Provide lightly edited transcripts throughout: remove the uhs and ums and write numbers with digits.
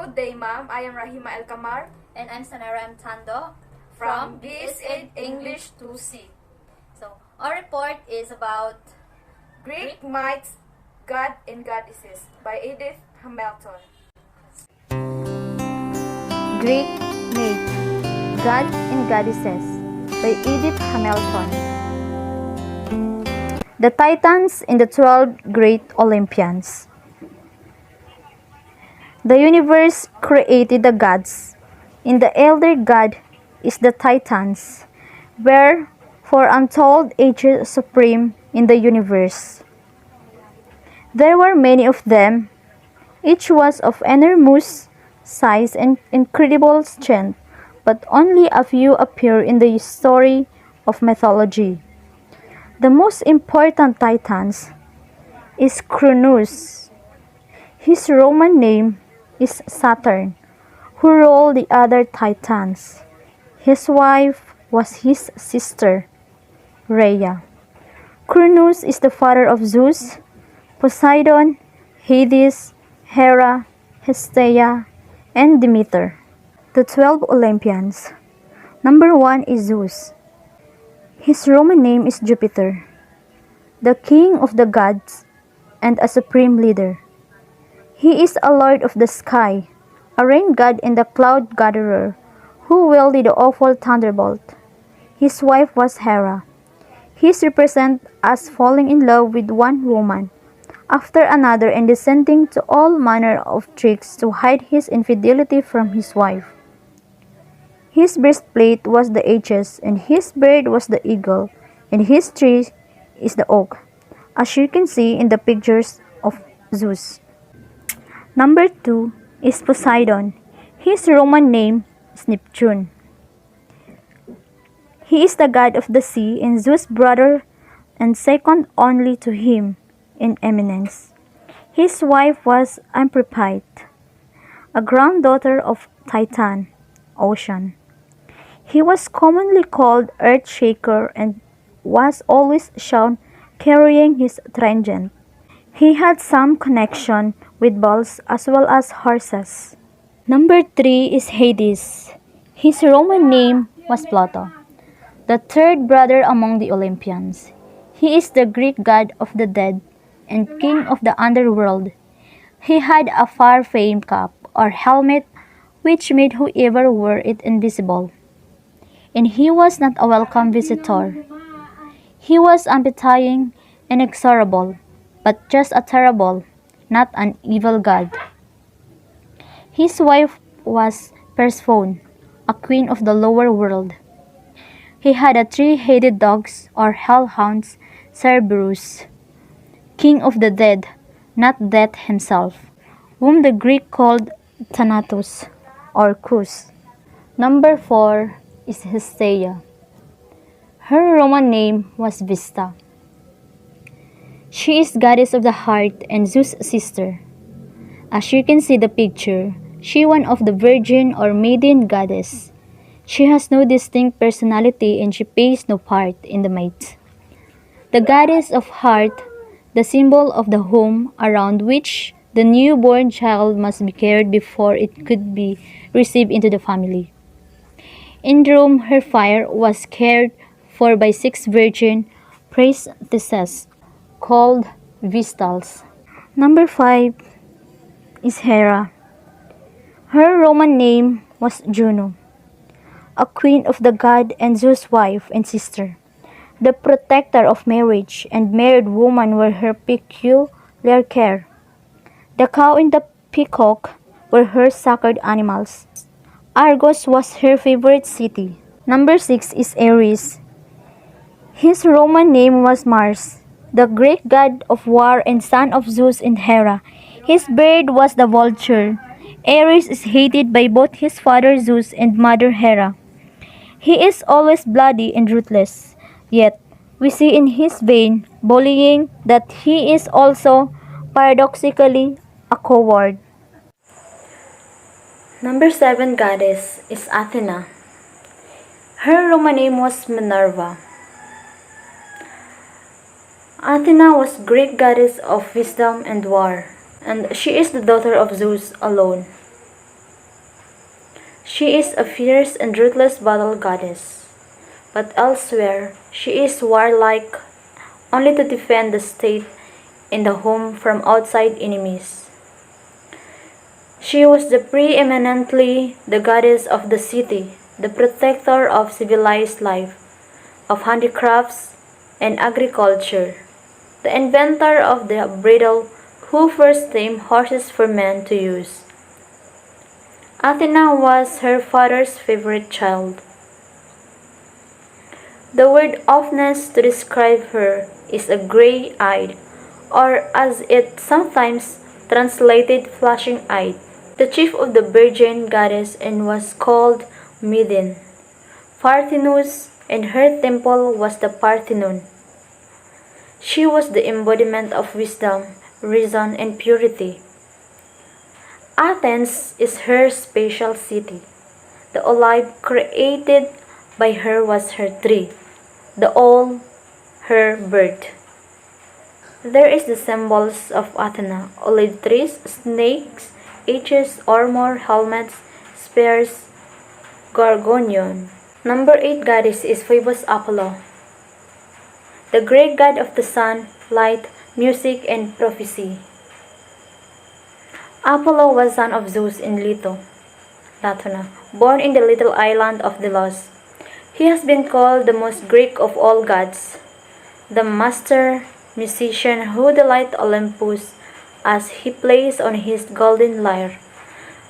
Good day, ma'am. I am Rahima El Kamar And I'm Sanara M. Tando from BSED English 2C. So, our report is about Greek Myths, God and Goddesses by Edith Hamilton. Greek Myth, Gods and Goddesses by Edith Hamilton. The Titans and the 12 Great Olympians. The universe created the gods. In the elder god is the Titans, were for untold ages supreme in the universe. There were many of them. Each was of enormous size and incredible strength, but only a few appear in the story of mythology. The most important Titans is Cronus. His Roman name is Saturn, who ruled the other Titans. His wife was his sister, Rhea. Cronus is the father of Zeus, Poseidon, Hades, Hera, Hestia, and Demeter. The 12 Olympians. Number 1 is Zeus. His Roman name is Jupiter, the king of the gods and a supreme leader. He is a lord of the sky, a rain god and a cloud gatherer, who wielded the awful thunderbolt. His wife was Hera. He is represented as falling in love with one woman after another and descending to all manner of tricks to hide his infidelity from his wife. His breastplate was the Aegis, and his bird was the eagle, and his tree is the oak, as you can see in the pictures of Zeus. Number 2 is Poseidon. His Roman name is Neptune. He is the god of the sea and Zeus' brother and second only to him in eminence. His wife was Amphitrite, a granddaughter of Titan, Ocean. He was commonly called Earthshaker and was always shown carrying his trident. He had some connection with bulls as well as horses. Number 3 is Hades. His Roman name was Plato, the third brother among the Olympians. He is the Greek god of the dead and king of the underworld. He had a far-famed cap or helmet which made whoever wore it invisible. And he was not a welcome visitor. He was unpitying, inexorable, but just a terrible, not an evil god. His wife was Persephone, a queen of the lower world. He had a three-headed dogs or hellhounds, Cerberus, king of the dead, not death himself, whom the Greek called Thanatos or Kus. Number 4 is Hestia. Her Roman name was Vesta. She is goddess of the heart and Zeus' sister. As you can see the picture, she one of the virgin or maiden goddess. She has no distinct personality and she plays no part in the myth. The goddess of heart, the symbol of the home around which the newborn child must be carried before it could be received into the family. In Rome, her fire was cared for by 6 virgin priestesses called Vestals. Number 5 is Hera. Her Roman name was Juno, a queen of the god and Zeus' wife and sister. The protector of marriage and married woman were her peculiar care. The cow and the peacock were her sacred animals. Argos was her favorite city. Number 6 is Ares. His Roman name was Mars, the Greek god of war and son of Zeus and Hera. His bird was the vulture. Ares is hated by both his father Zeus and mother Hera. He is always bloody and ruthless, yet we see in his vain bullying that he is also paradoxically a coward. Number 7 goddess is Athena. Her Roman name was Minerva. Athena was Greek goddess of wisdom and war, and she is the daughter of Zeus alone. She is a fierce and ruthless battle goddess, but elsewhere she is warlike only to defend the state and the home from outside enemies. She was the preeminently the goddess of the city, the protector of civilized life, of handicrafts and agriculture, the inventor of the bridle who first tamed horses for men to use. Athena was her father's favorite child. The word oftenest to describe her is a gray-eyed, or as it sometimes translated flashing-eyed. The chief of the virgin goddess and was called Midin. Parthenus, and her temple was the Parthenon. She was the embodiment of wisdom, reason, and purity. Athens is her special city. The olive created by her was her tree, the all her bird. There is the symbols of Athena: olive trees, snakes, H's, armor, helmets, spears, gorgonion. Number 8 goddess is Phoebus Apollo, the Greek god of the sun, light, music, and prophecy. Apollo was son of Zeus in Latona, born in the little island of Delos. He has been called the most Greek of all gods, the master musician who delights Olympus as he plays on his golden lyre,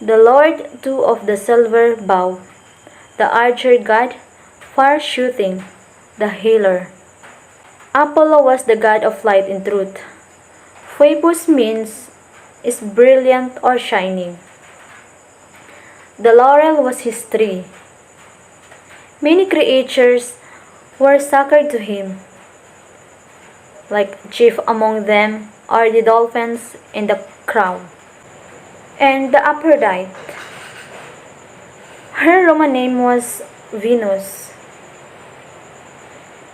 the lord too of the silver bow, the archer god, far shooting, the healer. Apollo was the god of light and truth. Phoebus means is brilliant or shining. The laurel was his tree. Many creatures were sacred to him, like chief among them are the dolphins and the crow, and the Aphrodite. Her Roman name was Venus.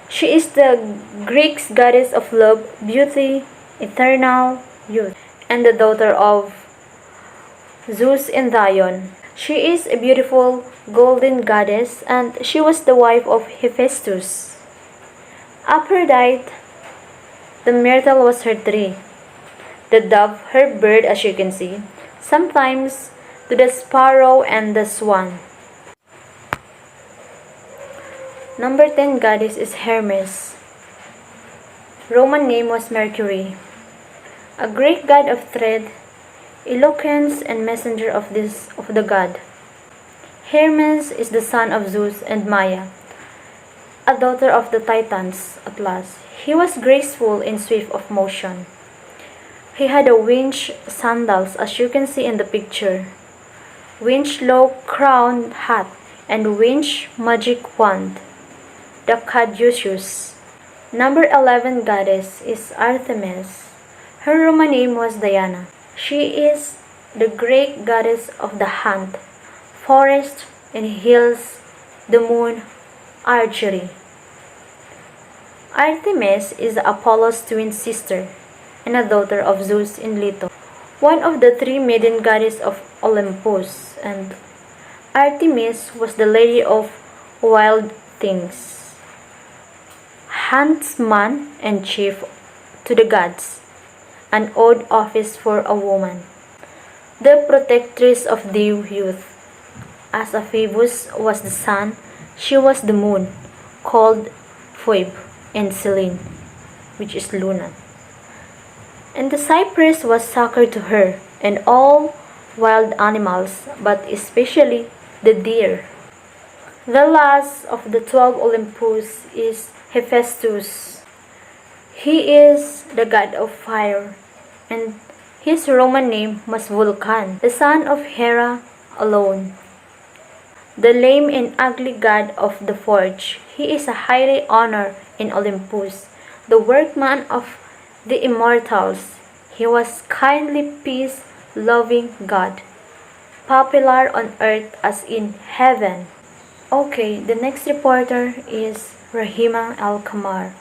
She is the Greek goddess of love, beauty, eternal youth, and the daughter of Zeus and Dion. She is a beautiful golden goddess, and she was the wife of Hephaestus. Aphrodite, the myrtle was her tree, the dove her bird, as you can see, sometimes to the sparrow and the swan. Number 10 goddess is Hermes. Roman name was Mercury, a Greek god of thread, eloquence, and messenger of the god. Hermes is the son of Zeus and Maia, a daughter of the Titans, Atlas. He was graceful and swift of motion. He had a winged sandals, as you can see in the picture, winged low crowned hat, and winged magic wand, the Caduceus. Number 11 goddess is Artemis. Her Roman name was Diana. She is the Greek goddess of the hunt, forest, and hills, the moon, archery. Artemis is Apollo's twin sister and a daughter of Zeus in Leto, one of the 3 maiden goddesses of Olympus, and Artemis was the lady of wild things, huntsman and chief to the gods, an odd office for a woman, the protectress of the youth. As Phoebus was the sun, she was the moon, called Phoebe, and Selene, which is Luna. And the cypress was sacred to her, and all wild animals, but especially the deer. The last of the 12 Olympus is Hephaestus. He is the god of fire, and his Roman name was Vulcan, the son of Hera alone, the lame and ugly god of the forge. He is a highly honored in Olympus, the workman of the immortals. He was kindly peace-loving god, popular on earth as in heaven. Okay, the next reporter is Rahima Al-Kamar.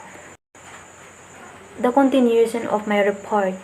The continuation of my report.